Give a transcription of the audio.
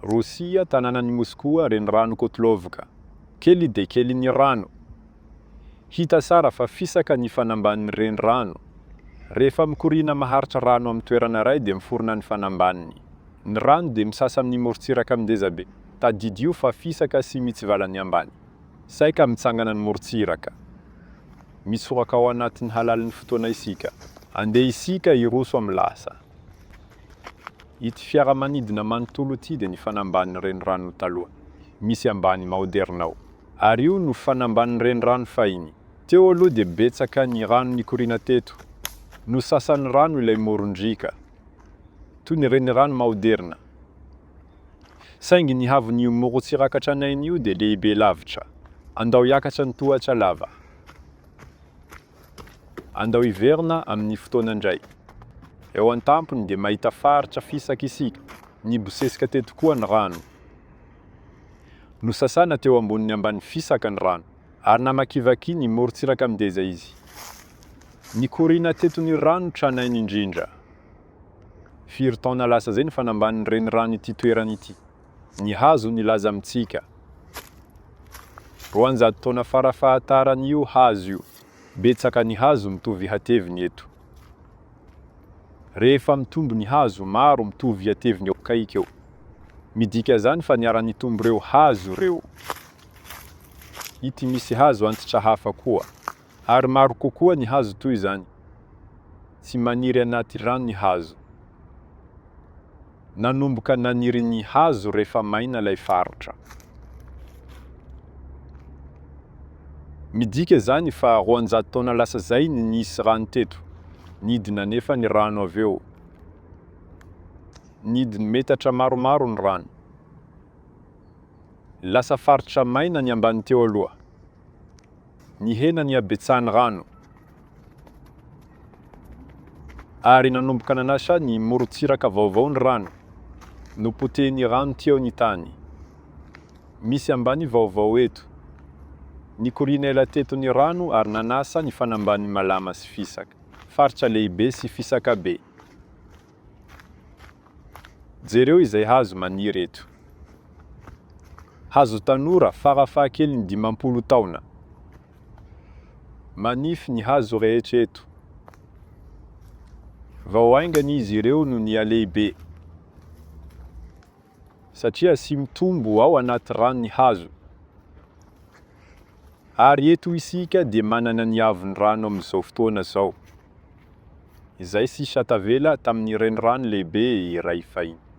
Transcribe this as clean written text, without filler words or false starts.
Rosia tanànan'i Moskoa renirano Kotlovka. Kely dia kely ny rano. Hita sara fa fisaka ny fanambanin'ny renirano. Rehefa mikorina maharitra rano amin'ny toerana iray dia miforona ny fanambaniny. Ny rano dia misasa amin'ny morontsiraka amin'dezabe. Tadidio fa fisaka sy mitsivalany ambany. Saika mitsangana ny morontsiraka. Misoraka ao anatin'ny halalin'ny fotoana isika. Andeha isika hiroso amin'ny lasa. Ity fiaramanidina manontolo ity dia ny fanambanin'ny renirano taloha. Misy ambany moderna ao. Ary io no fanambanin'ny renirano fahiny. Teo aloha dia betsaka ny rano nikorina teto. No sasan'ny rano ilay morondrika. Toy ny renirano moderna. Saingy ny havon'io morontsiraka tranainy io dia lehibe lavitra. Andao hiakatra ny tohatra lava. Andao hiverina amin'ny fotoana indray. Eo an-tampony dia mahita faritra fisaka isika. Nibosesika teto koa ny rano. Nosasana teo ambony ambany fisaka ny rano. Ary namakivaki ny morontsiraka amin'deza izy. Nikorina teto ny rano tranainy indrindra. Firy taona lasa zay ny fanambanin'ny renirano ity toerana ity. Ny hazo nilaza amintsika. 200 taona farafahatarany hazo io. Betsaka ny hazo mitovy hateviny eto. Rehefa mitombo ny hazo maro mitovy hateviny eo kaiky eo. Midika zany fa niara-nitombo reo hazo reo. Ity misy hazo antitra hafa koa. Ary maro kokoa ny hazo toy zany. Tsy maniry anaty rano ny hazo. Nanomboka naniry ny hazo rehefa maina lay faritra. Midika zany fa 200 taona lasa zay ny nisy rano teto. Nidina nefa ny rano aveo. Nidiny metatra maromaro ny rano. Lasa faritra maina ny ambany teo aloha. Ny hena ny abetsany rano. Ary nanomboka nanasa ny morontsiraka vaovao ny rano. Nopoteny rano teo ny tany. Misy ambany vaovao eto. Nikorina ela teto ny rano ary nanasa ny fanambany malama sy fisaka. Faritra lehibe sy fisaka be. Jereo izay hazo maniry eto. Hazo tanora farafahakely ny 50 taona. Manify ny hazo rehetra eto. Vao aingany izy ireo no ny alehibe. Satria sy mitombo ao anaty rano ny hazo. Ary eto isika dia manana ny avony rano amin'izao fotoana zao. Izay sisa tavela tamin'ny renirano lehibe iray fahiny.